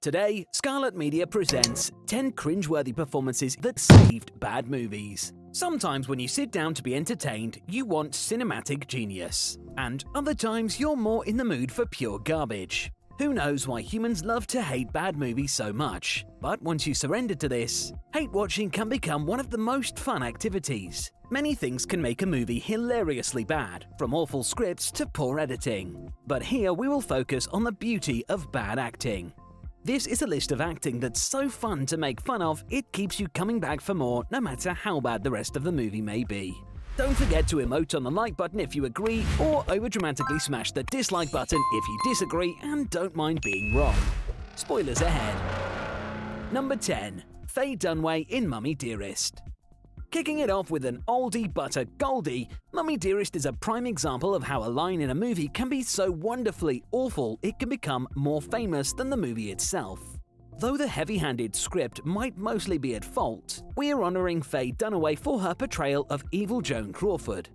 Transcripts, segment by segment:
Today, Scarlett Media presents 10 cringeworthy performances that saved bad movies. Sometimes when you sit down to be entertained, you want cinematic genius. And other times you're more in the mood for pure garbage. Who knows why humans love to hate bad movies so much? But once you surrender to this, hate watching can become one of the most fun activities. Many things can make a movie hilariously bad, from awful scripts to poor editing. But here we will focus on the beauty of bad acting. This is a list of acting that's so fun to make fun of, it keeps you coming back for more no matter how bad the rest of the movie may be. Don't forget to emote on the like button if you agree, or overdramatically smash the dislike button if you disagree and don't mind being wrong. Spoilers ahead. Number 10. Faye Dunaway in Mummy Dearest. Kicking it off with an oldie but a goldie, Mummy Dearest is a prime example of how a line in a movie can be so wonderfully awful it can become more famous than the movie itself. Though the heavy-handed script might mostly be at fault, we are honouring Faye Dunaway for her portrayal of evil Joan Crawford.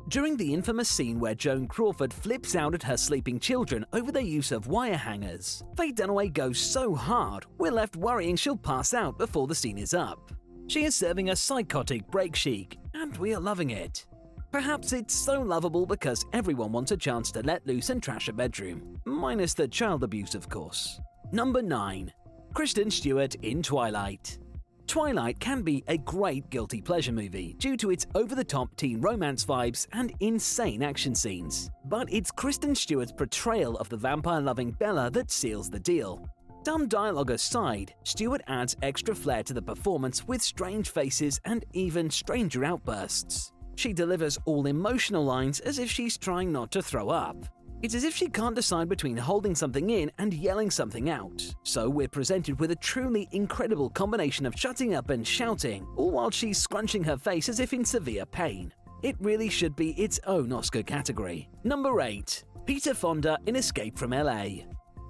During the infamous scene where Joan Crawford flips out at her sleeping children over their use of wire hangers, Faye Dunaway goes so hard, we're left worrying she'll pass out before the scene is up. She is serving a psychotic break chic, and we are loving it. Perhaps it's so lovable because everyone wants a chance to let loose and trash a bedroom, minus the child abuse of course. Number 9. Kristen Stewart in Twilight. Twilight can be a great guilty pleasure movie due to its over-the-top teen romance vibes and insane action scenes. But it's Kristen Stewart's portrayal of the vampire-loving Bella that seals the deal. Dumb dialogue aside, Stewart adds extra flair to the performance with strange faces and even stranger outbursts. She delivers all emotional lines as if she's trying not to throw up. It's as if she can't decide between holding something in and yelling something out, so we're presented with a truly incredible combination of shutting up and shouting, all while she's scrunching her face as if in severe pain. It really should be its own Oscar category. Number 8. Peter Fonda in Escape from LA.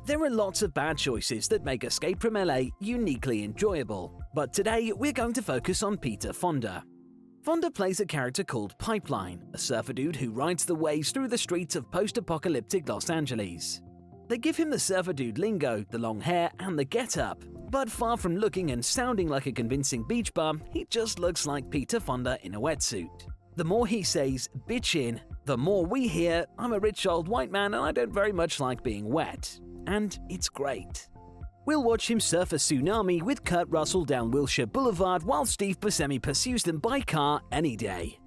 There are lots of bad choices that make Escape from LA uniquely enjoyable, but today we're going to focus on Peter Fonda. Fonda plays a character called Pipeline, a surfer dude who rides the waves through the streets of post-apocalyptic Los Angeles. They give him the surfer dude lingo, the long hair, and the get-up, but far from looking and sounding like a convincing beach bum, he just looks like Peter Fonda in a wetsuit. The more he says, bitch in, the more we hear, I'm a rich old white man and I don't very much like being wet. And it's great. We'll watch him surf a tsunami with Kurt Russell down Wilshire Boulevard while Steve Buscemi pursues them by car any day.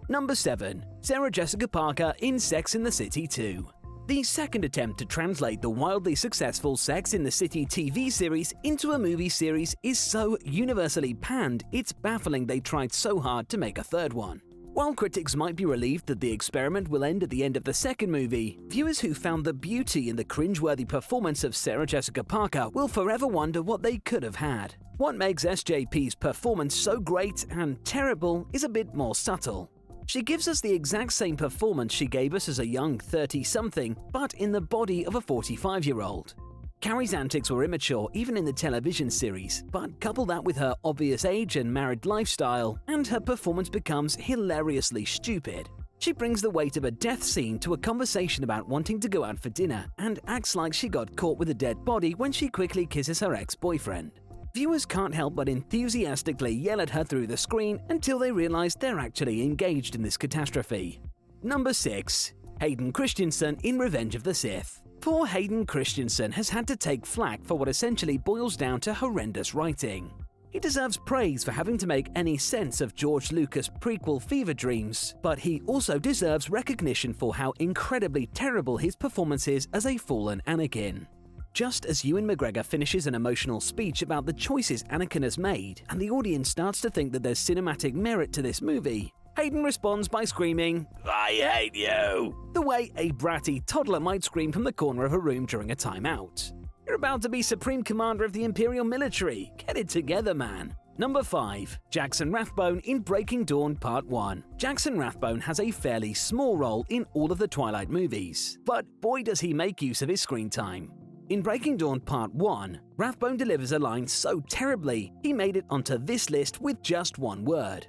Number 7. Sarah Jessica Parker in Sex and the City 2. The second attempt to translate the wildly successful Sex and the City TV series into a movie series is so universally panned, it's baffling they tried so hard to make a third one. While critics might be relieved that the experiment will end at the end of the second movie, viewers who found the beauty in the cringeworthy performance of Sarah Jessica Parker will forever wonder what they could have had. What makes SJP's performance so great and terrible is a bit more subtle. She gives us the exact same performance she gave us as a young 30-something, but in the body of a 45-year-old. Carrie's antics were immature even in the television series, but couple that with her obvious age and married lifestyle, and her performance becomes hilariously stupid. She brings the weight of a death scene to a conversation about wanting to go out for dinner, and acts like she got caught with a dead body when she quickly kisses her ex-boyfriend. Viewers can't help but enthusiastically yell at her through the screen until they realize they're actually engaged in this catastrophe. Number 6. Hayden Christensen in Revenge of the Sith. Poor Hayden Christensen has had to take flack for what essentially boils down to horrendous writing. He deserves praise for having to make any sense of George Lucas' prequel fever dreams, but he also deserves recognition for how incredibly terrible his performance is as a fallen Anakin. Just as Ewing McGregor finishes an emotional speech about the choices Anakin has made, and the audience starts to think that there's cinematic merit to this movie, Hayden responds by screaming, "I hate you!" the way a bratty toddler might scream from the corner of a room during a timeout. You're about to be Supreme Commander of the Imperial Military. Get it together, man. Number 5. Jackson Rathbone in Breaking Dawn Part 1. Jackson Rathbone has a fairly small role in all of the Twilight movies, but boy does he make use of his screen time. In Breaking Dawn Part 1, Rathbone delivers a line so terribly, he made it onto this list with just one word.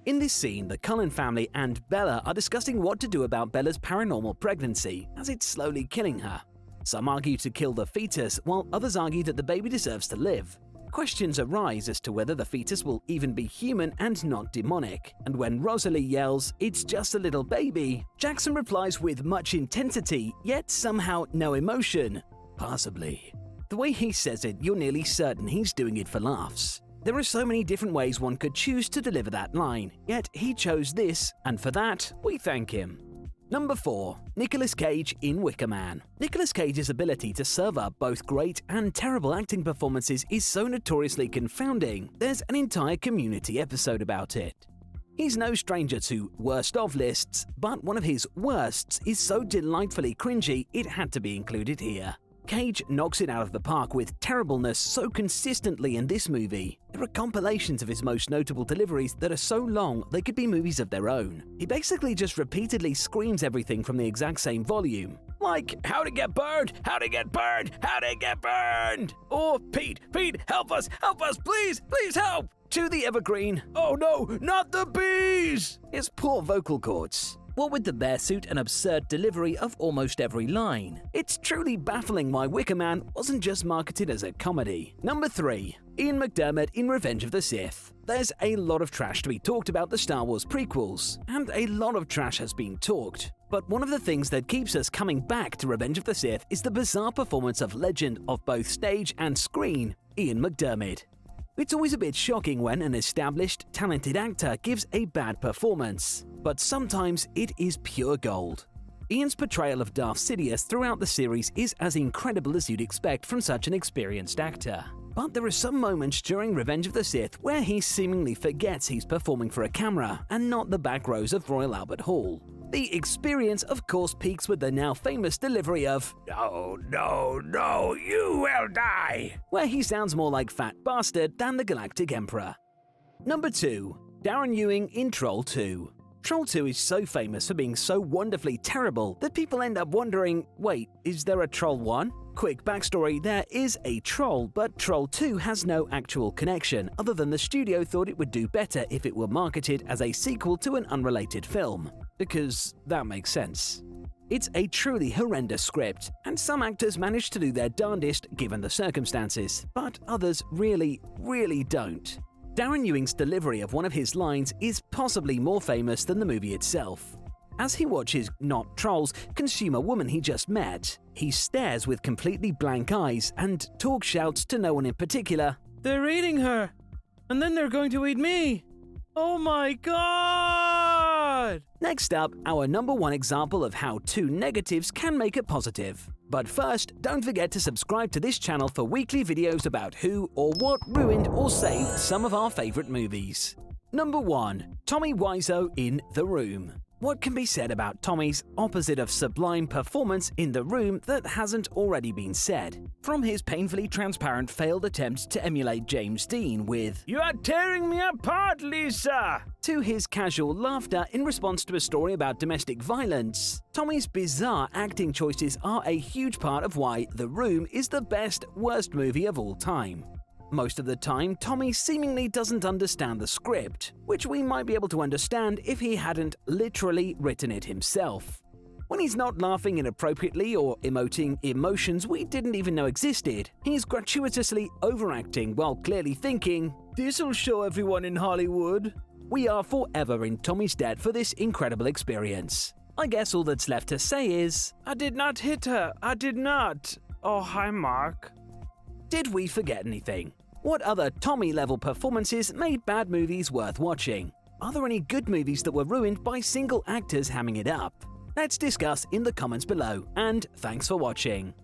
In this scene, the Cullen family and Bella are discussing what to do about Bella's paranormal pregnancy, as it's slowly killing her. Some argue to kill the fetus, while others argue that the baby deserves to live. Questions arise as to whether the fetus will even be human and not demonic, and when Rosalie yells, "It's just a little baby," Jackson replies with much intensity, yet somehow no emotion. Passably. The way he says it, you're nearly certain he's doing it for laughs. There are so many different ways one could choose to deliver that line, yet he chose this, and for that, we thank him. Number 4. Nicolas Cage in Wicker Man. Nicolas Cage's ability to serve up both great and terrible acting performances is so notoriously confounding, there's an entire Community episode about it. He's no stranger to worst of lists, but one of his worsts is so delightfully cringy it had to be included here. Cage knocks it out of the park with terribleness so consistently in this movie. There are compilations of his most notable deliveries that are so long they could be movies of their own. He basically just repeatedly screams everything from the exact same volume. Like, "How'd it get burned? How'd it get burned? How'd it get burned?" Or, Pete, help us, please help!" To the evergreen, "Oh no, not the bees!" His poor vocal cords. What with the bear suit and absurd delivery of almost every line, it's truly baffling why Wicker Man wasn't just marketed as a comedy. Number 3. Ian McDiarmid in Revenge of the Sith. There's a lot of trash to be talked about the Star Wars prequels, and a lot of trash has been talked. But one of the things that keeps us coming back to Revenge of the Sith is the bizarre performance of legend of both stage and screen, Ian McDiarmid. It's always a bit shocking when an established, talented actor gives a bad performance, but sometimes it is pure gold. Ian's portrayal of Darth Sidious throughout the series is as incredible as you'd expect from such an experienced actor. But there are some moments during Revenge of the Sith where he seemingly forgets he's performing for a camera and not the back rows of Royal Albert Hall. The experience, of course, peaks with the now famous delivery of "No, you will die," where he sounds more like Fat Bastard than the Galactic Emperor. Number 2. Darren Ewing in Troll 2. Troll 2 is so famous for being so wonderfully terrible that people end up wondering, wait, is there a Troll 1? Quick backstory, there is a Troll, but Troll 2 has no actual connection, other than the studio thought it would do better if it were marketed as a sequel to an unrelated film. Because that makes sense. It's a truly horrendous script, and some actors manage to do their darndest given the circumstances, but others really don't. Darren Ewing's delivery of one of his lines is possibly more famous than the movie itself. As he watches not trolls consume a woman he just met, he stares with completely blank eyes and talk shouts to no one in particular. "They're eating her! And then they're going to eat me! Oh my god!" Next up, our number 1 example of how 2 negatives can make a positive. But first, don't forget to subscribe to this channel for weekly videos about who or what ruined or saved some of our favorite movies. Number 1. Tommy Wiseau in The Room. What can be said about Tommy's opposite of sublime performance in The Room that hasn't already been said? From his painfully transparent failed attempt to emulate James Dean with "You are tearing me apart, Lisa!" to his casual laughter in response to a story about domestic violence, Tommy's bizarre acting choices are a huge part of why The Room is the best, worst movie of all time. Most of the time, Tommy seemingly doesn't understand the script, which we might be able to understand if he hadn't literally written it himself. When he's not laughing inappropriately or emoting emotions we didn't even know existed, he's gratuitously overacting while clearly thinking, "This'll show everyone in Hollywood." We are forever in Tommy's debt for this incredible experience. I guess all that's left to say is, "I did not hit her, I did not. Oh, hi, Mark." Did we forget anything? What other Tommy-level performances made bad movies worth watching? Are there any good movies that were ruined by single actors hamming it up? Let's discuss in the comments below, and thanks for watching.